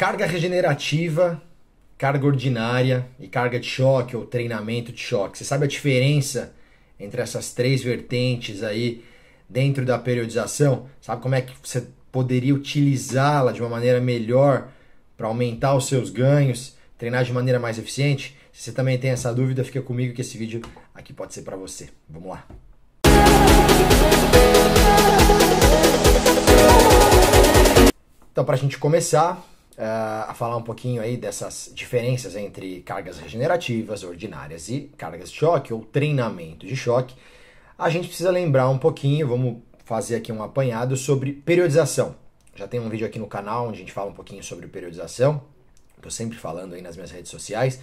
Carga regenerativa, carga ordinária e carga de choque ou treinamento de choque. Você sabe a diferença entre essas três vertentes aí dentro da periodização? Sabe como é que você poderia utilizá-la de uma maneira melhor para aumentar os seus ganhos, treinar de maneira mais eficiente? Se você também tem essa dúvida, fica comigo que esse vídeo aqui pode ser para você. Vamos lá. Então, para a gente começar a falar um pouquinho aí dessas diferenças entre cargas regenerativas, ordinárias e cargas de choque ou treinamento de choque, a gente precisa lembrar um pouquinho, vamos fazer aqui um apanhado sobre periodização. Já tem um vídeo aqui no canal onde a gente fala um pouquinho sobre periodização, estou sempre falando aí nas minhas redes sociais,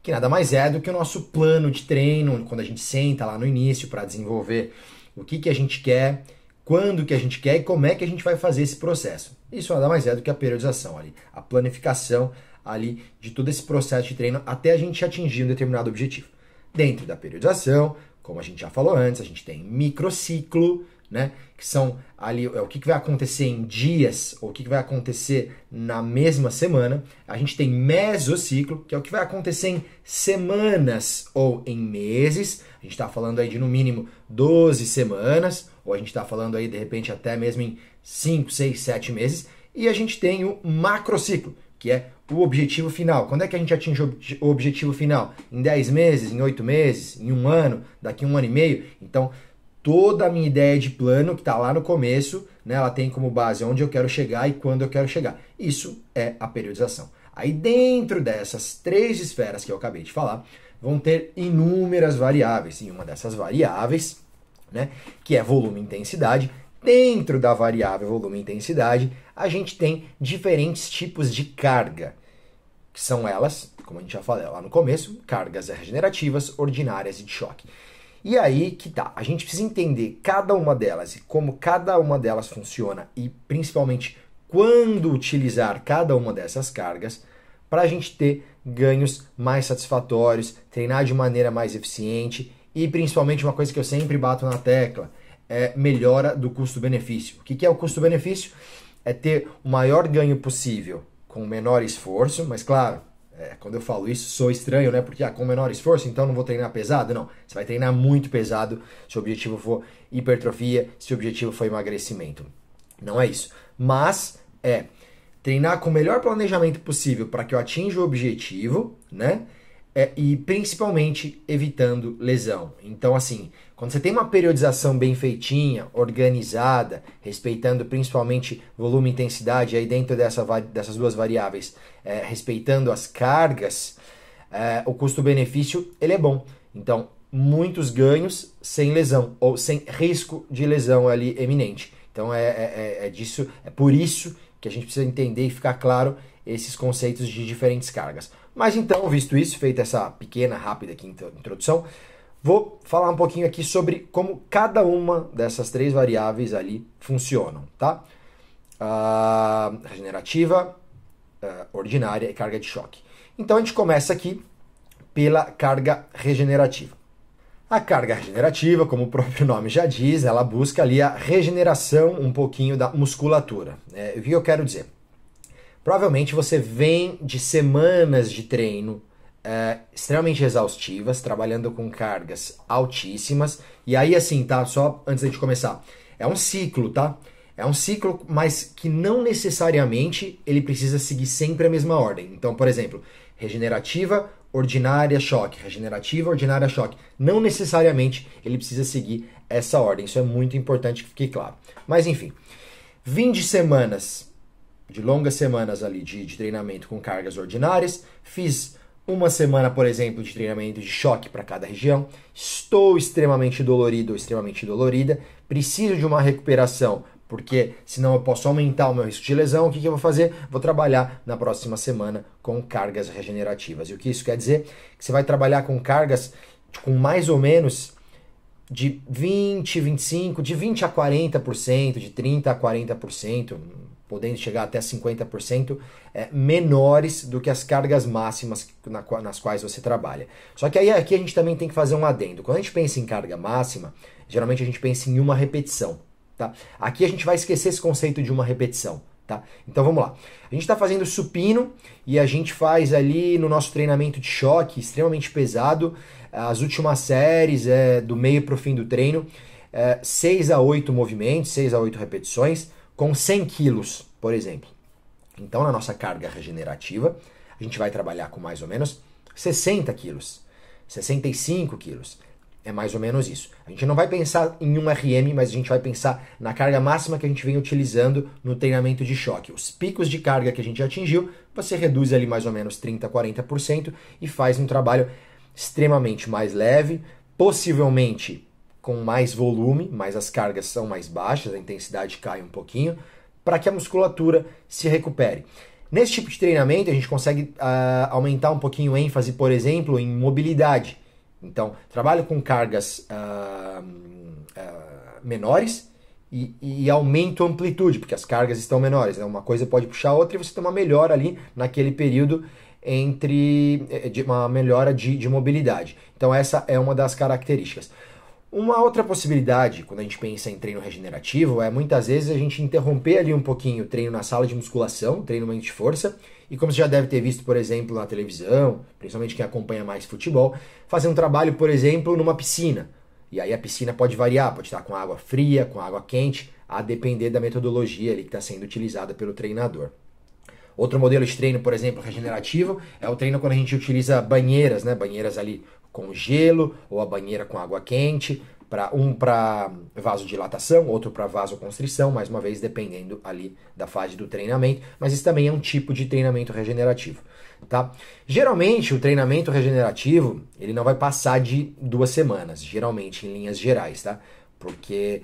que nada mais é do que o nosso plano de treino, quando a gente senta lá no início para desenvolver o que a gente quer, quando que a gente quer e como é que a gente vai fazer esse processo. Isso nada mais é do que a periodização ali, a planificação ali de todo esse processo de treino até a gente atingir um determinado objetivo. Dentro da periodização, como a gente já falou antes, a gente tem microciclo, né, que são ali o que vai acontecer em dias ou o que vai acontecer na mesma semana. A gente tem mesociclo, que é o que vai acontecer em semanas ou em meses. A gente está falando aí de no mínimo 12 semanas, ou a gente está falando aí de repente até mesmo em 5, 6, 7 meses. E a gente tem o macrociclo, que é o objetivo final. Quando é que a gente atinge o objetivo final? Em 10 meses, em 8 meses, em um ano, daqui a um ano e meio? Então, toda a minha ideia de plano, que está lá no começo, né, ela tem como base onde eu quero chegar e quando eu quero chegar. Isso é a periodização. Aí dentro dessas três esferas que eu acabei de falar, vão ter inúmeras variáveis. E uma dessas variáveis, né, que é volume e intensidade. Dentro da variável volume e intensidade, a gente tem diferentes tipos de carga, que são elas, como a gente já falou lá no começo, cargas regenerativas, ordinárias e de choque. E aí que tá, a gente precisa entender cada uma delas e como cada uma delas funciona e principalmente quando utilizar cada uma dessas cargas para a gente ter ganhos mais satisfatórios, treinar de maneira mais eficiente e principalmente uma coisa que eu sempre bato na tecla, é melhora do custo-benefício. O que é o custo-benefício? É ter o maior ganho possível com o menor esforço, mas claro, quando eu falo isso, sou estranho, né? Porque com menor esforço, então não vou treinar pesado? Não, você vai treinar muito pesado se o objetivo for hipertrofia, se o objetivo for emagrecimento. Não é isso. Mas é treinar com o melhor planejamento possível para que eu atinja o objetivo, né? E principalmente evitando lesão. Então, assim, quando você tem uma periodização bem feitinha, organizada, respeitando principalmente volume e intensidade, aí dentro dessas duas variáveis, respeitando as cargas, o custo-benefício ele é bom. Então, muitos ganhos sem lesão, ou sem risco de lesão ali eminente. Então, é por isso que a gente precisa entender e ficar claro esses conceitos de diferentes cargas. Mas então, visto isso, feita essa pequena, rápida aqui introdução, vou falar um pouquinho aqui sobre como cada uma dessas três variáveis ali funcionam, tá? Regenerativa, ordinária e carga de choque. Então a gente começa aqui pela carga regenerativa. A carga regenerativa, como o próprio nome já diz, ela busca ali a regeneração um pouquinho da musculatura. O que eu quero dizer? Provavelmente você vem de semanas de treino extremamente exaustivas, trabalhando com cargas altíssimas. E aí, assim, tá? Só antes de começar. É um ciclo, tá? É um ciclo, mas que não necessariamente ele precisa seguir sempre a mesma ordem. Então, por exemplo, regenerativa, ordinária, choque. Regenerativa, ordinária, choque. Não necessariamente ele precisa seguir essa ordem. Isso é muito importante que fique claro. Mas, enfim. Vim de semanas, de longas semanas ali de treinamento com cargas ordinárias. Fiz uma semana, por exemplo, de treinamento de choque para cada região. Estou extremamente dolorido ou extremamente dolorida. Preciso de uma recuperação, porque senão eu posso aumentar o meu risco de lesão. O que eu vou fazer? Vou trabalhar na próxima semana com cargas regenerativas. E o que isso quer dizer? Que você vai trabalhar com cargas com mais ou menos de 20, 25, de 20 a 40%, de 30 a 40%, podendo chegar até 50%, menores do que as cargas máximas nas quais você trabalha. Só que aí aqui a gente também tem que fazer um adendo. Quando a gente pensa em carga máxima, geralmente a gente pensa em uma repetição. Tá? Aqui a gente vai esquecer esse conceito de uma repetição. Tá? Então vamos lá. A gente está fazendo supino e a gente faz ali no nosso treinamento de choque extremamente pesado, as últimas séries do meio para o fim do treino, 6 a 8 movimentos, 6 a 8 repetições, com 100 quilos, por exemplo. Então na nossa carga regenerativa, a gente vai trabalhar com mais ou menos 60 quilos, 65 quilos. É mais ou menos isso. A gente não vai pensar em um RM, mas a gente vai pensar na carga máxima que a gente vem utilizando no treinamento de choque. Os picos de carga que a gente atingiu, você reduz ali mais ou menos 30% a 40% e faz um trabalho extremamente mais leve, possivelmente com mais volume, mas as cargas são mais baixas, a intensidade cai um pouquinho, para que a musculatura se recupere. Nesse tipo de treinamento, a gente consegue aumentar um pouquinho o ênfase, por exemplo, em mobilidade. Então, trabalho com cargas menores e aumento a amplitude, porque as cargas estão menores. Né? Uma coisa pode puxar a outra e você tem uma melhora ali naquele período uma melhora de mobilidade. Então, essa é uma das características. Uma outra possibilidade, quando a gente pensa em treino regenerativo, é muitas vezes a gente interromper ali um pouquinho o treino na sala de musculação, treinamento de força, e como você já deve ter visto, por exemplo, na televisão, principalmente quem acompanha mais futebol, fazer um trabalho, por exemplo, numa piscina. E aí a piscina pode variar, pode estar com água fria, com água quente, a depender da metodologia ali que está sendo utilizada pelo treinador. Outro modelo de treino, por exemplo, regenerativo, é o treino quando a gente utiliza banheiras, né? Banheiras ali com gelo ou a banheira com água quente, para vasodilatação, outro para vasoconstrição, mais uma vez dependendo ali da fase do treinamento, mas isso também é um tipo de treinamento regenerativo, tá? Geralmente o treinamento regenerativo, ele não vai passar de 2 semanas, geralmente em linhas gerais, tá? Porque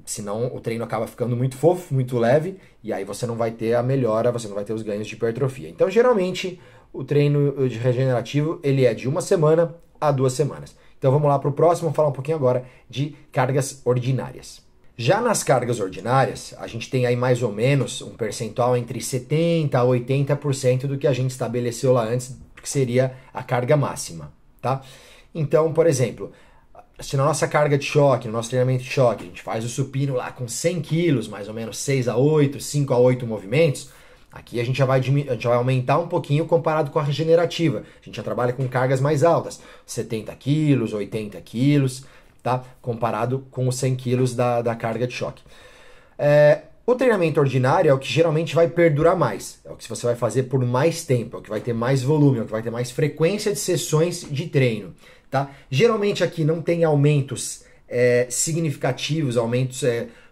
senão o treino acaba ficando muito fofo, muito leve, e aí você não vai ter a melhora, você não vai ter os ganhos de hipertrofia. Então geralmente o treino de regenerativo, ele é de 1 semana a 2 semanas. Então vamos lá para o próximo, falar um pouquinho agora de cargas ordinárias. Já nas cargas ordinárias, a gente tem aí mais ou menos um percentual entre 70% a 80% do que a gente estabeleceu lá antes, que seria a carga máxima, tá? Então, por exemplo, se na nossa carga de choque, no nosso treinamento de choque, a gente faz o supino lá com 100 quilos, mais ou menos 6 a 8, 5 a 8 movimentos, aqui a gente já vai aumentar um pouquinho comparado com a regenerativa. A gente já trabalha com cargas mais altas, 70 quilos, 80 quilos, tá? Comparado com os 100 quilos da carga de choque. O treinamento ordinário é o que geralmente vai perdurar mais, é o que você vai fazer por mais tempo, é o que vai ter mais volume, é o que vai ter mais frequência de sessões de treino. Tá? Geralmente aqui não tem aumentos significativos, aumentos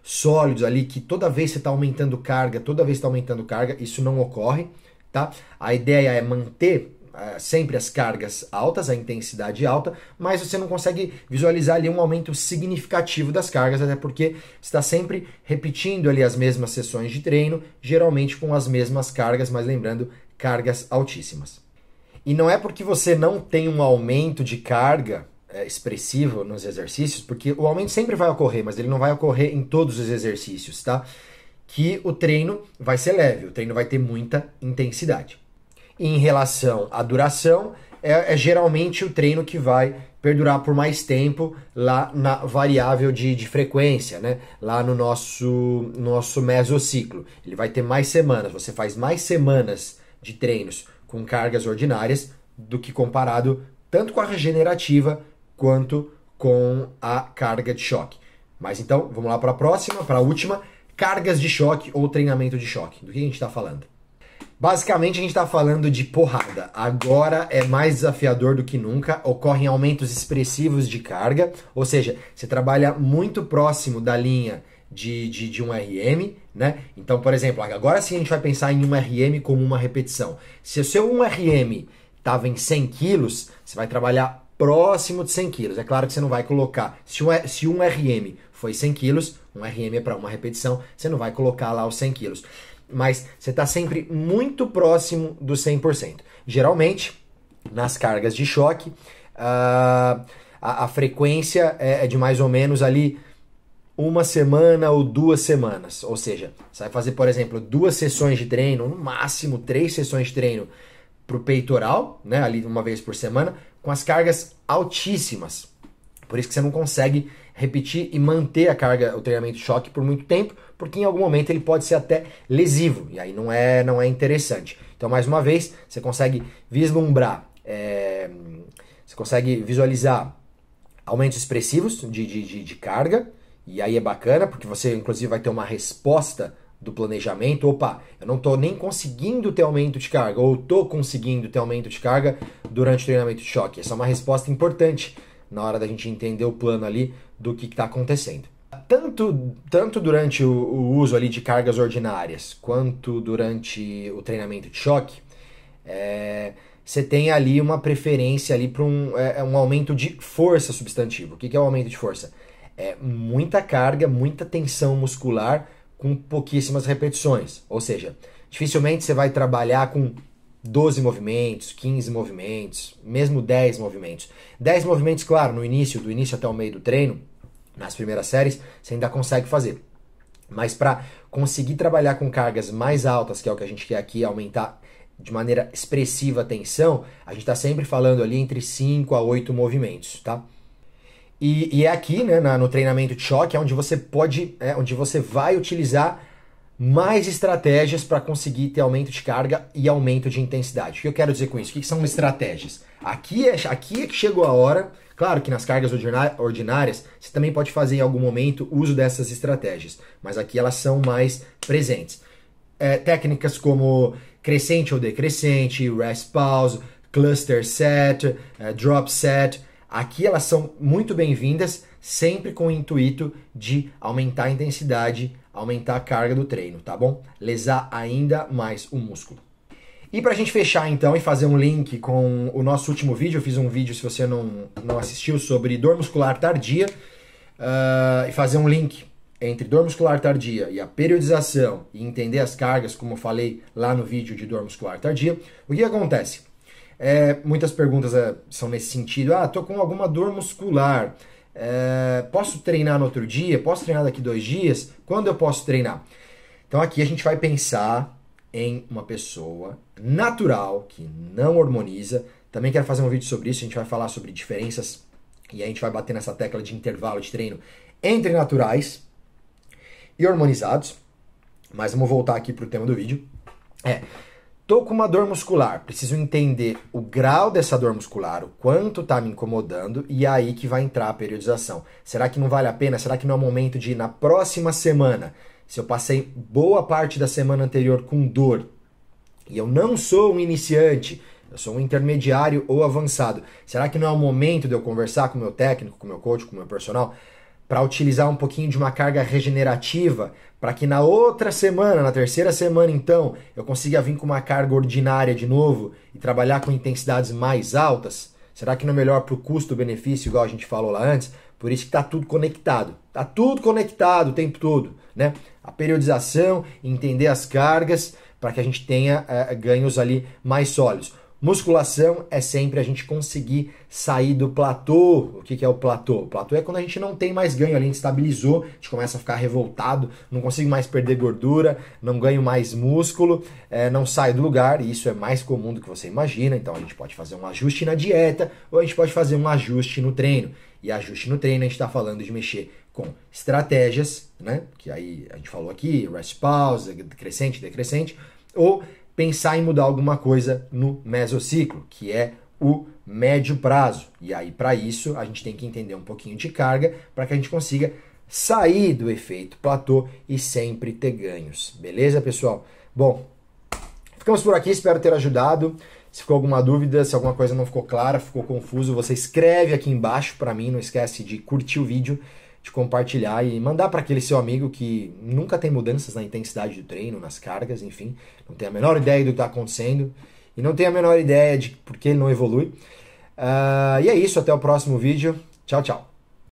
sólidos ali, que toda vez você está aumentando carga, isso não ocorre. Tá? A ideia é manter sempre as cargas altas, a intensidade alta, mas você não consegue visualizar ali um aumento significativo das cargas, até porque você está sempre repetindo ali as mesmas sessões de treino, geralmente com as mesmas cargas, mas lembrando, cargas altíssimas. E não é porque você não tem um aumento de carga expressivo nos exercícios, porque o aumento sempre vai ocorrer, mas ele não vai ocorrer em todos os exercícios, tá? Que o treino vai ser leve, o treino vai ter muita intensidade. E em relação à duração, geralmente o treino que vai perdurar por mais tempo lá na variável de frequência, né? Lá no nosso mesociclo. Ele vai ter mais semanas, você faz mais semanas de treinos com cargas ordinárias do que comparado tanto com a regenerativa quanto com a carga de choque. Mas então, vamos lá para a próxima, para a última, cargas de choque ou treinamento de choque. Do que a gente está falando? Basicamente, a gente está falando de porrada. Agora é mais desafiador do que nunca, ocorrem aumentos expressivos de carga, ou seja, você trabalha muito próximo da linha de um RM, né? Então, por exemplo, agora sim a gente vai pensar em um RM como uma repetição. Se o seu 1 RM estava em 100 quilos, você vai trabalhar próximo de 100 quilos. É claro que você não vai colocar, se um RM foi 100 quilos, um RM é para uma repetição, você não vai colocar lá os 100 quilos. Mas você está sempre muito próximo do 100%. Geralmente, nas cargas de choque, a frequência é de mais ou menos ali 1 semana ou 2 semanas. Ou seja, você vai fazer, por exemplo, 2 sessões de treino, no máximo 3 sessões de treino para o peitoral, né, ali uma vez por semana, com as cargas altíssimas. Por isso que você não consegue repetir e manter a carga, o treinamento de choque por muito tempo, porque em algum momento ele pode ser até lesivo, e aí não é interessante. Então, mais uma vez, você consegue vislumbrar, você consegue visualizar aumentos expressivos de carga, e aí é bacana, porque você inclusive vai ter uma resposta do planejamento. Opa, eu não estou nem conseguindo ter aumento de carga, ou estou conseguindo ter aumento de carga durante o treinamento de choque. Essa é uma resposta importante na hora da gente entender o plano ali do que está acontecendo. Tanto durante o uso ali de cargas ordinárias, quanto durante o treinamento de choque, você tem ali uma preferência ali para um aumento de força substantivo. O que é o aumento de força? É muita carga, muita tensão muscular com pouquíssimas repetições. Ou seja, dificilmente você vai trabalhar com 12 movimentos, 15 movimentos, mesmo 10 movimentos. 10 movimentos, claro, do início até o meio do treino, nas primeiras séries, você ainda consegue fazer. Mas para conseguir trabalhar com cargas mais altas, que é o que a gente quer aqui, aumentar de maneira expressiva a tensão, a gente está sempre falando ali entre 5 a 8 movimentos, tá? E é aqui, né, no treinamento de choque, onde onde você vai utilizar mais estratégias para conseguir ter aumento de carga e aumento de intensidade. O que eu quero dizer com isso? O que são estratégias? Aqui é que chegou a hora. Claro que nas cargas ordinárias você também pode fazer em algum momento uso dessas estratégias, mas aqui elas são mais presentes. Técnicas como crescente ou decrescente, rest pause, cluster set, drop set, aqui elas são muito bem-vindas, sempre com o intuito de aumentar a intensidade, aumentar a carga do treino, tá bom? Lesar ainda mais o músculo. E pra gente fechar então e fazer um link com o nosso último vídeo, eu fiz um vídeo, se você não assistiu, sobre dor muscular tardia, e fazer um link entre dor muscular tardia e a periodização e entender as cargas, como eu falei lá no vídeo de dor muscular tardia. O que acontece? Muitas perguntas são nesse sentido. Tô com alguma dor muscular, posso treinar no outro dia? Posso treinar daqui 2 dias? Quando eu posso treinar? Então aqui a gente vai pensar em uma pessoa natural, que não hormoniza. Também quero fazer um vídeo sobre isso, a gente vai falar sobre diferenças e a gente vai bater nessa tecla de intervalo de treino entre naturais e hormonizados. Mas vamos voltar aqui para o tema do vídeo. Tô com uma dor muscular, preciso entender o grau dessa dor muscular, o quanto tá me incomodando, e é aí que vai entrar a periodização. Será que não vale a pena? Será que não é o momento de ir na próxima semana, se eu passei boa parte da semana anterior com dor, e eu não sou um iniciante, eu sou um intermediário ou avançado, será que não é o momento de eu conversar com o meu técnico, com o meu coach, com o meu personal, para utilizar um pouquinho de uma carga regenerativa, para que na outra semana, na terceira semana então, eu consiga vir com uma carga ordinária de novo e trabalhar com intensidades mais altas? Será que não é melhor para o custo-benefício, igual a gente falou lá antes? Por isso que está tudo conectado. Está tudo conectado o tempo todo, né? A periodização, entender as cargas, para que a gente tenha ganhos ali mais sólidos. Musculação é sempre a gente conseguir sair do platô. O que é o platô? O platô é quando a gente não tem mais ganho ali, a gente estabilizou, a gente começa a ficar revoltado, não consigo mais perder gordura, não ganho mais músculo, não saio do lugar, e isso é mais comum do que você imagina. Então a gente pode fazer um ajuste na dieta ou a gente pode fazer um ajuste no treino. E ajuste no treino a gente está falando de mexer com estratégias, né? Que aí a gente falou aqui, rest pause, crescente, decrescente, ou pensar em mudar alguma coisa no mesociclo, que é o médio prazo. E aí, para isso, a gente tem que entender um pouquinho de carga para que a gente consiga sair do efeito platô e sempre ter ganhos. Beleza, pessoal? Bom, ficamos por aqui, espero ter ajudado. Se ficou alguma dúvida, se alguma coisa não ficou clara, ficou confuso, você escreve aqui embaixo para mim, não esquece de curtir o vídeo, de compartilhar e mandar para aquele seu amigo que nunca tem mudanças na intensidade do treino, nas cargas, enfim, não tem a menor ideia do que está acontecendo e não tem a menor ideia de por que ele não evolui. E é isso, até o próximo vídeo. Tchau, tchau.